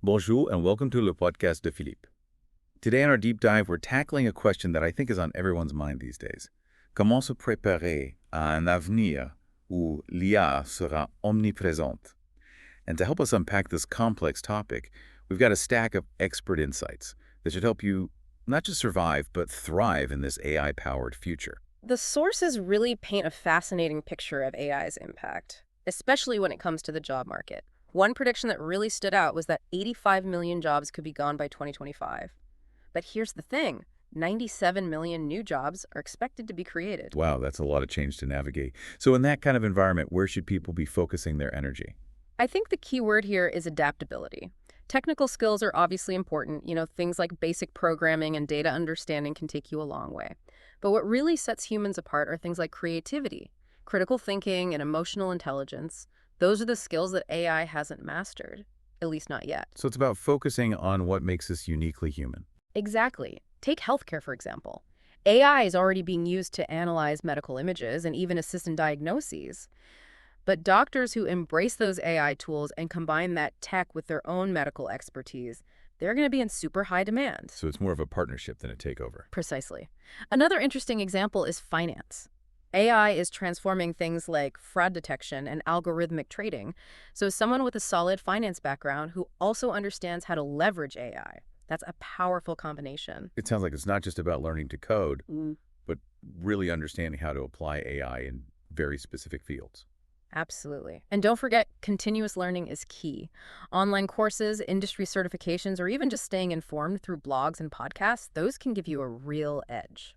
Bonjour and welcome to Le Podcast de Philippe. Today on our deep dive, we're tackling a question that I think is on everyone's mind these days. Comment se préparer à un avenir où l'IA sera omniprésente? And to help us unpack this complex topic, we've got a stack of expert insights that should help you not just survive, but thrive in this AI-powered future. The sources really paint a fascinating picture of AI's impact, especially when it comes to the job market. One prediction that really stood out was that 85 million jobs could be gone by 2025. But here's the thing, 97 million new jobs are expected to be created. Wow, that's a lot of change to navigate. So in that kind of environment, where should people be focusing their energy? I think the key word here is adaptability. Technical skills are obviously important. Things like basic programming and data understanding can take you a long way. But what really sets humans apart are things like creativity, critical thinking, and emotional intelligence. Those are the skills that AI hasn't mastered, at least not yet. So it's about focusing on what makes us uniquely human. Exactly. Take healthcare, for example. AI is already being used to analyze medical images and even assist in diagnoses. But doctors who embrace those AI tools and combine that tech with their own medical expertise, they're going to be in super high demand. So it's more of a partnership than a takeover. Precisely. Another interesting example is finance. AI is transforming things like fraud detection and algorithmic trading. So someone with a solid finance background who also understands how to leverage AI, that's a powerful combination. It sounds like it's not just about learning to code, Mm. but really understanding how to apply AI in very specific fields. Absolutely. And don't forget, continuous learning is key. Online courses, industry certifications, or even just staying informed through blogs and podcasts, those can give you a real edge.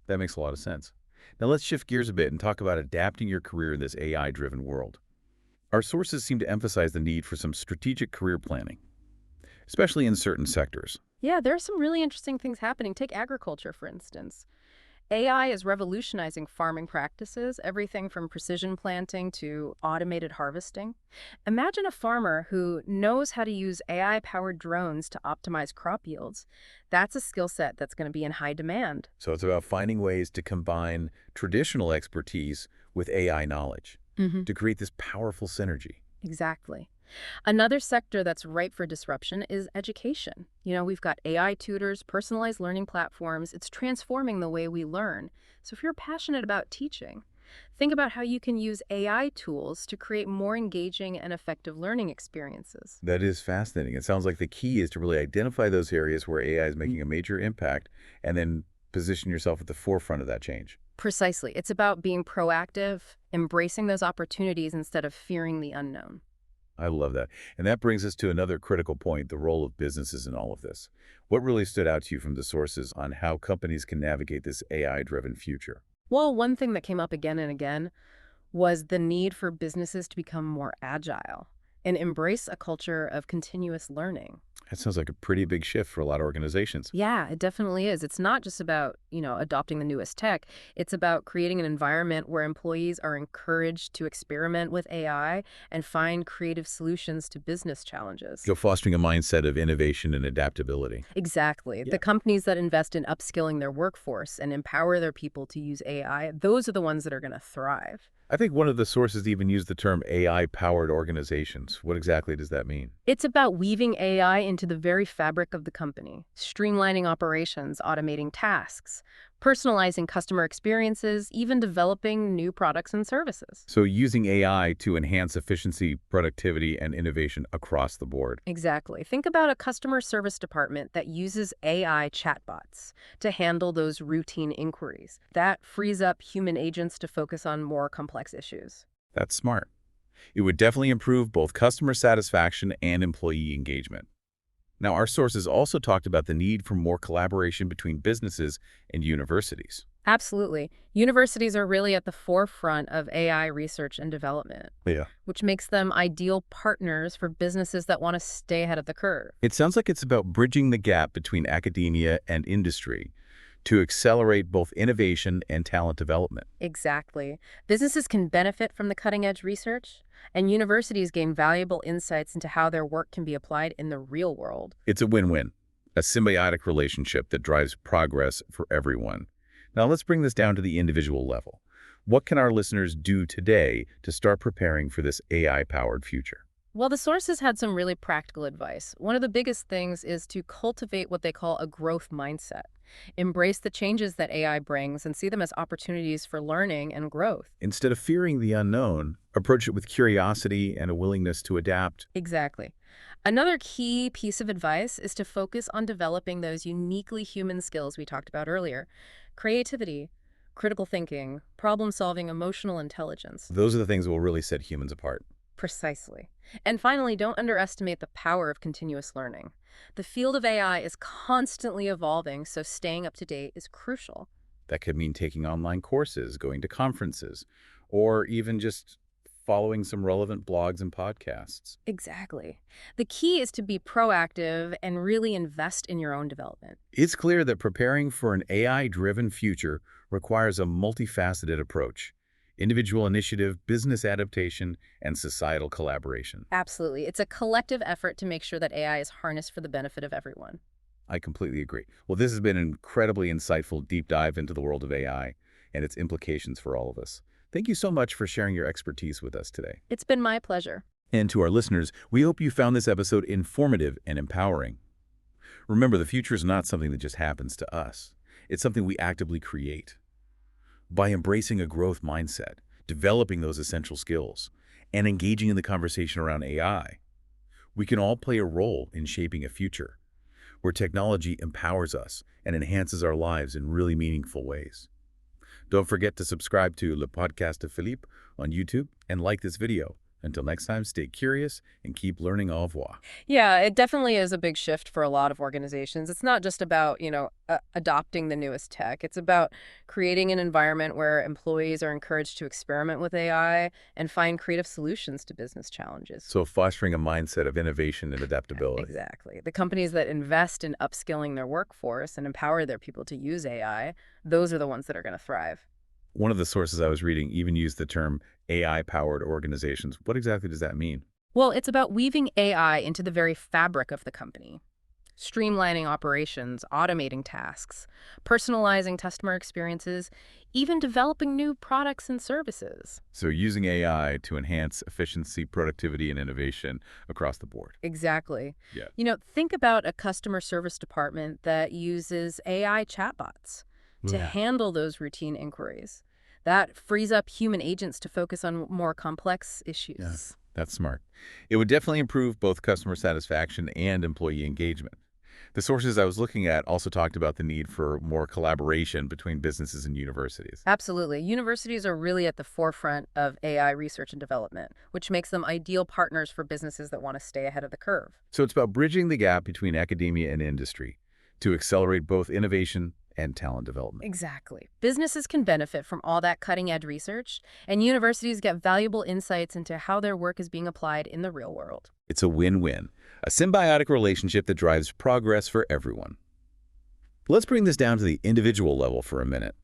That makes a lot of sense. Now let's shift gears a bit and talk about adapting your career in this AI-driven world. Our sources seem to emphasize the need for some strategic career planning, especially in certain sectors. Yeah, there are some really interesting things happening. Take agriculture, for instance. AI is revolutionizing farming practices, everything from precision planting to automated harvesting. Imagine a farmer who knows how to use AI-powered drones to optimize crop yields. That's a skill set that's going to be in high demand. So it's about finding ways to combine traditional expertise with AI knowledge to create this powerful synergy. Exactly. Another sector that's ripe for disruption is education. We've got AI tutors, personalized learning platforms. It's transforming the way we learn. So if you're passionate about teaching, think about how you can use AI tools to create more engaging and effective learning experiences. That is fascinating. It sounds like the key is to really identify those areas where AI is making a major impact and then position yourself at the forefront of that change. Precisely. It's about being proactive, embracing those opportunities instead of fearing the unknown. I love that. And that brings us to another critical point, the role of businesses in all of this. What really stood out to you from the sources on how companies can navigate this AI-driven future? Well, one thing that came up again and again was the need for businesses to become more agile and embrace a culture of continuous learning. That sounds like a pretty big shift for a lot of organizations. Yeah, it definitely is. It's not just about, adopting the newest tech. It's about creating an environment where employees are encouraged to experiment with AI and find creative solutions to business challenges. So fostering a mindset of innovation and adaptability. Exactly. Yeah. The companies that invest in upskilling their workforce and empower their people to use AI, those are the ones that are going to thrive. I think one of the sources even used the term AI-powered organizations. What exactly does that mean? It's about weaving AI into the very fabric of the company, streamlining operations, automating tasks, personalizing customer experiences, even developing new products and services. So using AI to enhance efficiency, productivity, and innovation across the board. Exactly. Think about a customer service department that uses AI chatbots to handle those routine inquiries. That frees up human agents to focus on more complex issues. That's smart. It would definitely improve both customer satisfaction and employee engagement. Now, our sources also talked about the need for more collaboration between businesses and universities. Absolutely. Universities are really at the forefront of AI research and development, Yeah. which makes them ideal partners for businesses that want to stay ahead of the curve. It sounds like it's about bridging the gap between academia and industry to accelerate both innovation and talent development. Exactly. Businesses can benefit from the cutting-edge research, and universities gain valuable insights into how their work can be applied in the real world. It's a win-win, a symbiotic relationship that drives progress for everyone. Now let's bring this down to the individual level. What can our listeners do today to start preparing for this AI-powered future? Well, the sources had some really practical advice. One of the biggest things is to cultivate what they call a growth mindset. Embrace the changes that AI brings and see them as opportunities for learning and growth. Instead of fearing the unknown, approach it with curiosity and a willingness to adapt. Exactly. Another key piece of advice is to focus on developing those uniquely human skills we talked about earlier: creativity, critical thinking, problem solving, emotional intelligence. Those are the things that will really set humans apart. Precisely. And finally, don't underestimate the power of continuous learning. The field of AI is constantly evolving, so staying up to date is crucial. That could mean taking online courses, going to conferences, or even just following some relevant blogs and podcasts. Exactly. The key is to be proactive and really invest in your own development. It's clear that preparing for an AI-driven future requires a multifaceted approach: individual initiative, business adaptation, and societal collaboration. Absolutely. It's a collective effort to make sure that AI is harnessed for the benefit of everyone. I completely agree. Well, this has been an incredibly insightful deep dive into the world of AI and its implications for all of us. Thank you so much for sharing your expertise with us today. It's been my pleasure. And to our listeners, we hope you found this episode informative and empowering. Remember, the future is not something that just happens to us. It's something we actively create. By embracing a growth mindset, developing those essential skills, and engaging in the conversation around AI, we can all play a role in shaping a future where technology empowers us and enhances our lives in really meaningful ways. Don't forget to subscribe to Le Podcast de Philippe on YouTube and like this video. Until next time, stay curious and keep learning. Au revoir. Yeah, it definitely is a big shift for a lot of organizations. It's not just about, adopting the newest tech. It's about creating an environment where employees are encouraged to experiment with AI and find creative solutions to business challenges. So fostering a mindset of innovation and adaptability. Exactly. The companies that invest in upskilling their workforce and empower their people to use AI, those are the ones that are going to thrive. One of the sources I was reading even used the term AI-powered organizations. What exactly does that mean? Well, it's about weaving AI into the very fabric of the company, streamlining operations, automating tasks, personalizing customer experiences, even developing new products and services. So using AI to enhance efficiency, productivity, and innovation across the board. Exactly. Yeah. Think about a customer service department that uses AI chatbots to Yeah. handle those routine inquiries. That frees up human agents to focus on more complex issues. Yeah, that's smart. It would definitely improve both customer satisfaction and employee engagement. The sources I was looking at also talked about the need for more collaboration between businesses and universities. Absolutely. Universities are really at the forefront of AI research and development, which makes them ideal partners for businesses that want to stay ahead of the curve. So it's about bridging the gap between academia and industry to accelerate both innovation and talent development. Exactly. Businesses can benefit from all that cutting-edge research, and universities get valuable insights into how their work is being applied in the real world. It's a win-win, a symbiotic relationship that drives progress for everyone. Let's bring this down to the individual level for a minute.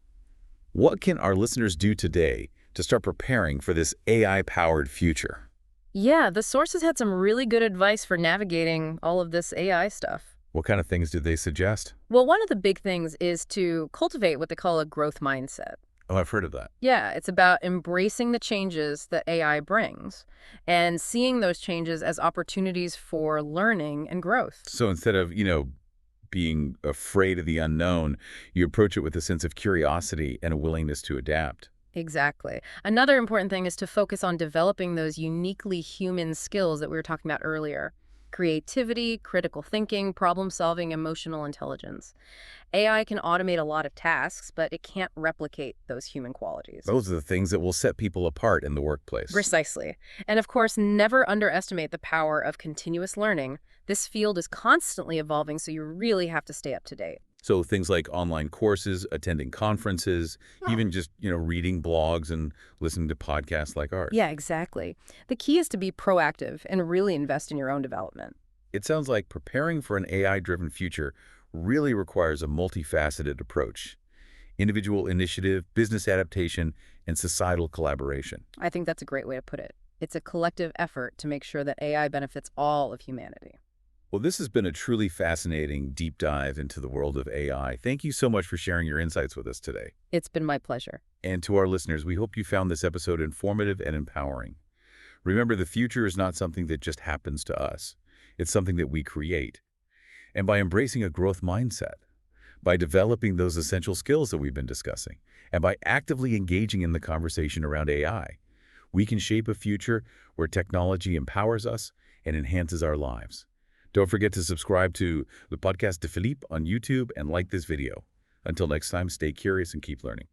What can our listeners do today to start preparing for this AI-powered future? Yeah, the sources had some really good advice for navigating all of this AI stuff. What kind of things did they suggest? Well, one of the big things is to cultivate what they call a growth mindset. Oh, I've heard of that. Yeah, it's about embracing the changes that AI brings and seeing those changes as opportunities for learning and growth. So instead of, being afraid of the unknown, you approach it with a sense of curiosity and a willingness to adapt. Exactly. Another important thing is to focus on developing those uniquely human skills that we were talking about earlier: creativity, critical thinking, problem solving, emotional intelligence. AI can automate a lot of tasks, but it can't replicate those human qualities. Those are the things that will set people apart in the workplace. Precisely. And of course, never underestimate the power of continuous learning. This field is constantly evolving, so you really have to stay up to date. So things like online courses, attending conferences, even just, reading blogs and listening to podcasts like ours. Yeah, exactly. The key is to be proactive and really invest in your own development. It sounds like preparing for an AI-driven future really requires a multifaceted approach: individual initiative, business adaptation, and societal collaboration. I think that's a great way to put it. It's a collective effort to make sure that AI benefits all of humanity. Well, this has been a truly fascinating deep dive into the world of AI. Thank you so much for sharing your insights with us today. It's been my pleasure. And to our listeners, we hope you found this episode informative and empowering. Remember, the future is not something that just happens to us. It's something that we create. And by embracing a growth mindset, by developing those essential skills that we've been discussing, and by actively engaging in the conversation around AI, we can shape a future where technology empowers us and enhances our lives. Don't forget to subscribe to the podcast de Philippe on YouTube and like this video. Until next time, stay curious and keep learning.